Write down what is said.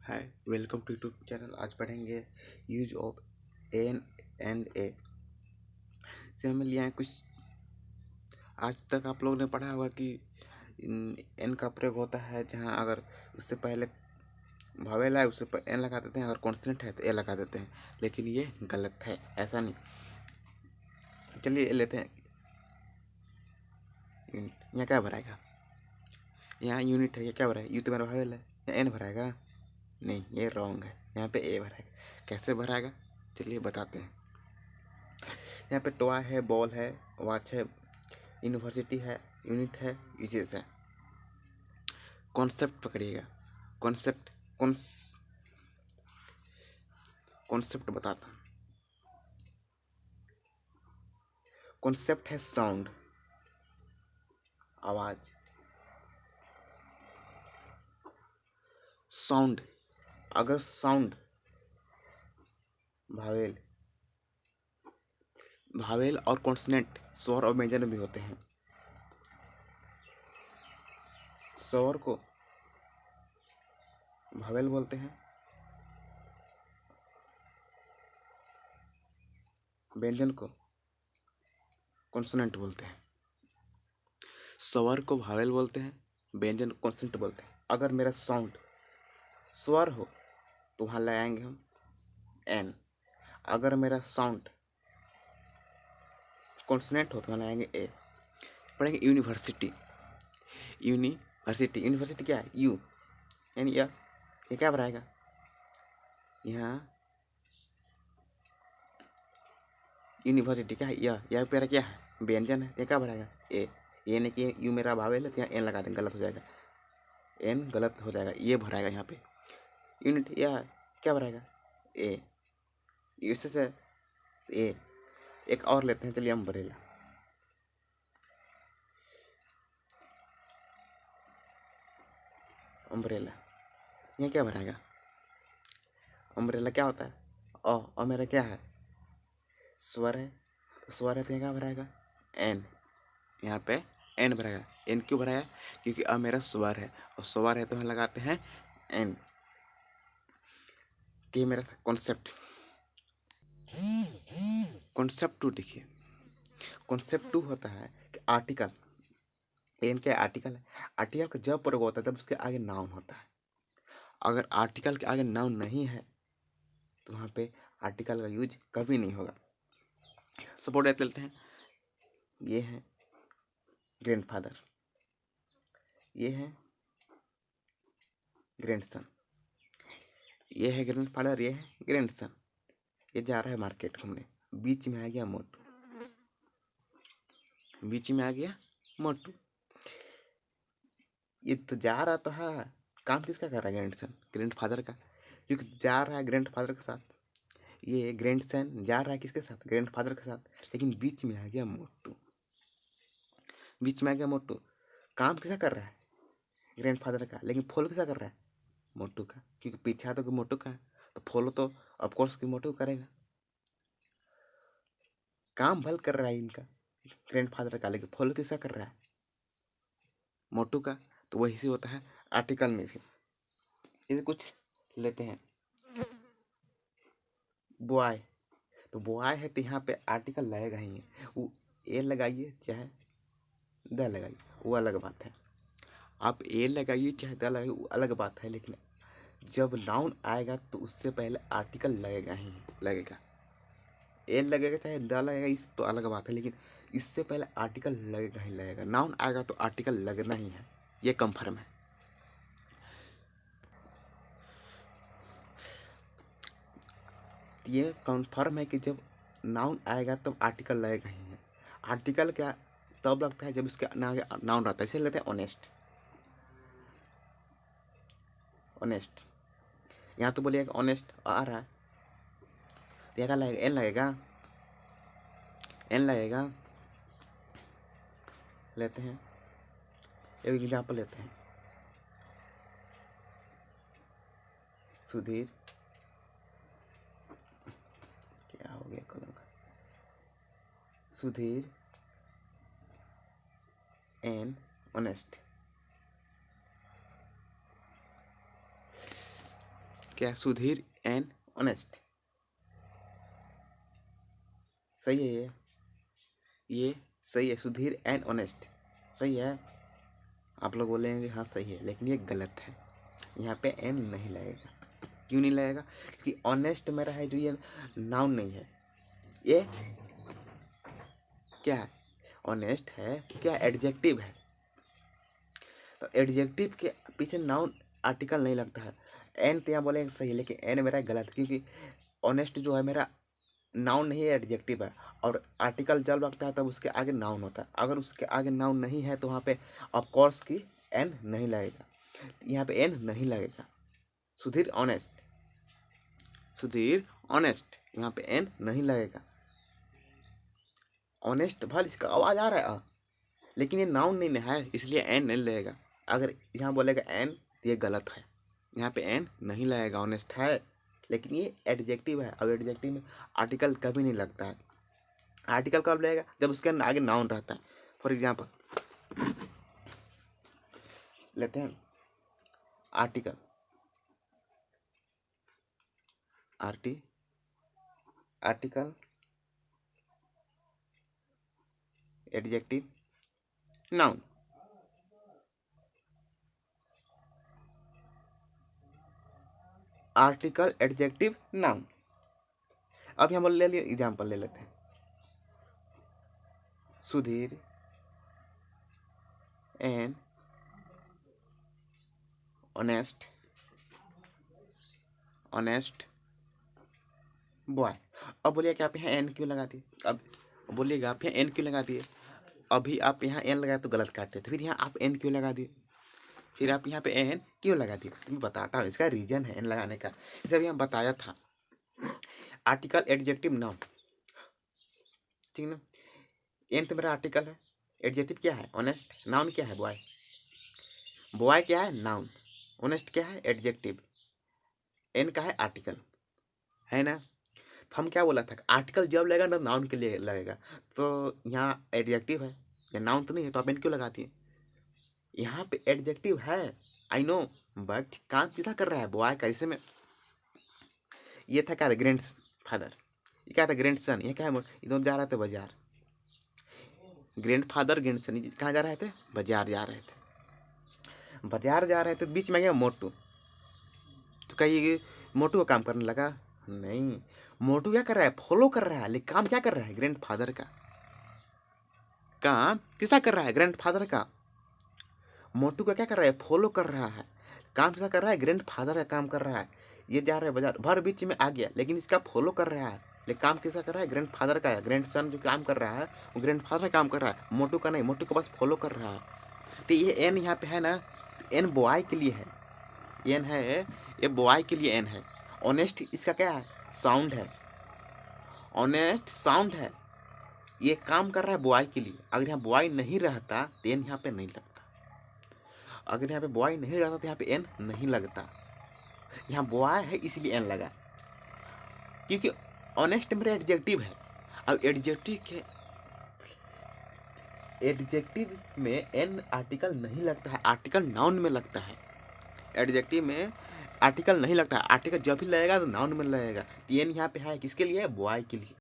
Hi, welcome to YouTube channel. आज पढ़ेंगे use of an and a से हमें लिया है कुछ। आज तक आप लोगों ने पढ़ा होगा कि एन का प्रयोग होता है जहां अगर उससे पहले भावेल है उससे एन लगा देते हैं, अगर कॉन्स्टेंट है तो ए लगा देते हैं, लेकिन ये गलत है, ऐसा नहीं। चलिए लेते हैं यूनिट। यहाँ क्या भराएगा? यहाँ यूनिट है, ये क्या भराएगा? यू तो मेरा भावेल है, या एन भराएगा? नहीं, ये रॉन्ग है, यहाँ पे ए भराएगा। कैसे भराएगा चलिए बताते हैं। यहाँ पे टॉय है, बॉल है, वॉच है, यूनिवर्सिटी है, यूनिट है, यूजेस है। कॉन्सेप्ट पकड़िएगा। कॉन्सेप्ट कॉन्सेप्ट बताता हूँ। कॉन्सेप्ट है साउंड, आवाज। साउंड, अगर साउंड भावेल भावेल और कॉन्सोनेंट स्वर और व्यंजन भी होते हैं। स्वर को भावेल बोलते हैं, व्यंजन को कॉन्सोनेंट बोलते हैं। स्वर को भावेल बोलते हैं, व्यंजन को कॉन्सोनेंट बोलते हैं। अगर मेरा साउंड स्वर हो तो वहाँ लगाएंगे हम एन। अगर मेरा साउंड कॉन्सोनेंट हो तो वहाँ लगाएंगे ए। पढ़ेंगे यूनिवर्सिटी। यूनिवर्सिटी क्या है? यू यानी ये क्या बनाएगा? यहाँ यूनिवर्सिटी क्या है? यह मेरा क्या है? व्यंजन है। ये क्या बनाएगा? ए। ये नहीं कि यू मेरा भावेल है तो यहाँ एन लगा देंगे, गलत हो जाएगा। एन गलत हो जाएगा, ये भराएगा यहाँ पे। यूनिट यह क्या भराएगा? ए। इससे से ए। एक और लेते हैं, चलिए अम्ब्रेला। अम्ब्रेला यहाँ क्या भराएगा? अम्ब्रेला क्या होता है? और मेरा क्या है? स्वर है, तो स्वर है तो यहाँ क्या भराएगा? एन। यहाँ पे एन भराएगा। एन क्यों भराया? क्योंकि अब मेरा स्वर है, और स्वर है तो हम लगाते हैं एन। ये मेरा था कॉन्सेप्ट। कॉन्सेप्ट टू देखिए। कॉन्सेप्ट टू होता है कि आर्टिकल। एन क्या आर्टिकल है? आर्टिकल का जब प्रयोग होता है तब उसके आगे नाउन होता है। अगर आर्टिकल के आगे नाउन नहीं है तो वहाँ पे आर्टिकल का यूज कभी नहीं होगा। सपोर्ट लेते हैं, ये है ग्रैंडफादर, ये है ग्रैंडसन, ये है ग्रैंडफादर, ये है ग्रैंडसन। ये जा रहा है मार्केट घूमने, बीच में आ गया मोटू। बीच में आ गया मोटू। ये तो जा रहा तो है, काम किसका कर रहा है? ग्रैंडसन, ग्रैंडफादर का, क्योंकि जा रहा है ग्रैंडफादर के साथ। ये ग्रैंडसन जा रहा है किसके साथ? ग्रैंडफादर के साथ। लेकिन बीच में आ गया मोटू। बीच में आ गया मोटू। काम किसका कर रहा है? ग्रैंडफादर का, लेकिन फॉलो किसका कर रहा है? मोटू का, क्योंकि पीछा तो मोटू का है, तो फॉलो तो ऑफकोर्स की मोटू करेगा। काम भल कर रहा है इनका ग्रैंडफादर का, लेकिन फॉलो किसका कर रहा है? मोटू का। तो वही से होता है आर्टिकल में भी। इसे कुछ लेते हैं। बॉय, तो बॉय है तो यहाँ पे आर्टिकल लगेगा ही है। वो ए लगाइए चाहे द लगाइए, वो अलग बात है। आप ए लगाइए चाहे द लगाइए, वो अलग बात है। लेकिन जब नाउन आएगा तो उससे पहले आर्टिकल लगेगा ही लगेगा। ए लगेगा चाहे द लगेगा, इस तो अलग बात है, लेकिन इससे पहले आर्टिकल लगेगा ही लगेगा। नाउन आएगा तो आर्टिकल लगना ही है, ये कंफर्म है। ये कंफर्म है कि जब नाउन आएगा तब आर्टिकल लगेगा ही है। आर्टिकल क्या तब लगता है जब उसके आगे नाउन रहता है। इसे लेते हैं ऑनेस्ट। ऑनेस्ट, यहाँ तो बोलिएगा ऑनेस्ट आ रहा है, तो क्या लगेगा? एन लगेगा। एन लगेगा। लेते हैं एक एग्जाम्पल लेते हैं। सुधीर, क्या हो गया कलम का? Sudhir an honest. क्या है? Sudhir and honest. सही है ये सही है, सुधीर एंड ऑनेस्ट सही है। आप लोग बोलेंगे हाँ सही है, लेकिन ये गलत है। यहाँ पे एन नहीं लगेगा। क्यों नहीं लगेगा? क्योंकि ऑनेस्ट मेरा है जो, ये नाउन नहीं है, ये क्या है? ऑनेस्ट है क्या? एडजेक्टिव है। तो एडजेक्टिव के पीछे नाउन आर्टिकल नहीं लगता है। एन तो यहाँ बोलेंगे सही है, लेकिन एन मेरा गलत, क्योंकि ऑनेस्ट जो है मेरा नाउन नहीं है, एडजेक्टिव है। और आर्टिकल जब लगता है तब उसके आगे नाउन होता है। अगर उसके आगे नाउन नहीं है तो वहाँ पे ऑफ कोर्स की एन नहीं लगेगा। यहाँ पे एन नहीं लगेगा। सुधीर ऑनेस्ट, सुधीर ऑनेस्ट, यहाँ पे एन नहीं लगेगा। ऑनेस्ट भले इसका आवाज आ रहा है लेकिन ये नाउन नहीं है, इसलिए एन नहीं लगेगा। अगर यहाँ बोलेगा एन तो ये गलत है। यहाँ पे एन नहीं लगेगा। ऑनेस्ट है लेकिन ये एडजेक्टिव है, और एडजेक्टिव में आर्टिकल कभी नहीं लगता है। आर्टिकल कब लगेगा? जब उसके आगे नाउन रहता है। फॉर एग्जाम्पल लेते हैं article, article, adjective, noun. Article, adjective, noun. अब हम ले लिए एग्जाम्पल ले लेते हैं। Sudhir and honest boy. अब बोलिए कि आप यहाँ एन क्यों लगा दिए? अब बोलिएगा आप यहाँ एन क्यों लगा दिए? अभी आप यहाँ एन लगाए तो गलत काटते थे, फिर यहाँ आप एन क्यों लगा दिए? फिर आप यहाँ पे एन क्यों लगा दिए? तो मैं बताता हूँ इसका रीजन है एन लगाने का। जैसे अभी यहाँ बताया था, आर्टिकल, एडजेक्टिव, नाउन, ठीक ना। एन तो मेरा आर्टिकल है, एडजेक्टिव क्या है? ऑनेस्ट, नाउन क्या है? बॉय। बॉय क्या है? नाउन। ऑनेस्ट क्या है? एडजेक्टिव। एन का है आर्टिकल, है ना। तो हम क्या बोला था? आर्टिकल जब लगेगा ना नाउन के लिए लगेगा। तो यहाँ एडजेक्टिव है या नाउन तो नहीं है, तो आप एन क्यों लगाती है? यहाँ पे एडजेक्टिव है, आई नो, बट काम किसा कर रहा है? बॉय का। इसे में ये था क्या? Grand father. ये क्या था? Grand son. ये क्या है? ये दोनों जा रहे थे बाजार। ग्रैंड फादर, ग्रैंड सन कहाँ जा रहे थे? बाजार जा रहे थे। बाजार जा रहे थे, बीच में गया मोटू। तो कहिए मोटू का काम करने लगा? नहीं, मोटू क्या कर रहा है? फॉलो कर रहा है। लेकिन काम क्या कर रहा है? ग्रैंड फादर का काम किसा कर रहा है? ग्रैंड फादर का। मोटू का क्या कर रहा है? फॉलो कर रहा है। काम किसा कर रहा है? ग्रैंड फादर का काम कर रहा है। ये जा रहा है बाजार, भर बीच में आ गया, लेकिन इसका फॉलो कर रहा है। लेकिन काम किसा कर रहा है? ग्रैंड फादर का है। ग्रैंड सन जो काम कर रहा है वो ग्रैंड फादर काम कर रहा है, मोटू का नहीं। मोटू को बस फॉलो कर रहा है। तो ये एन यहाँ पे है ना, एन बॉय के लिए है। एन है ये बॉय के लिए एन है। ऑनेस्ट इसका क्या है? साउंड है। ऑनेस्ट साउंड है। ये काम कर रहा है बॉय के लिए। अगर यहाँ बॉय नहीं रहता तो एन यहाँ पे नहीं लगता। अगर यहाँ पे बॉय नहीं रहता तो यहाँ पे एन नहीं लगता। यहाँ बॉय है इसलिए एन लगा, क्योंकि ऑनेस्ट मेरा एडजेक्टिव है। अब एडजेक्टिव में एन आर्टिकल नहीं लगता है, आर्टिकल नाउन में लगता है। एडजेक्टिव में आर्टिकल नहीं लगता है, आर्टिकल जब भी लगेगा तो नाउन में लगेगा। एन यहाँ पे है किसके लिए? बॉय के लिए।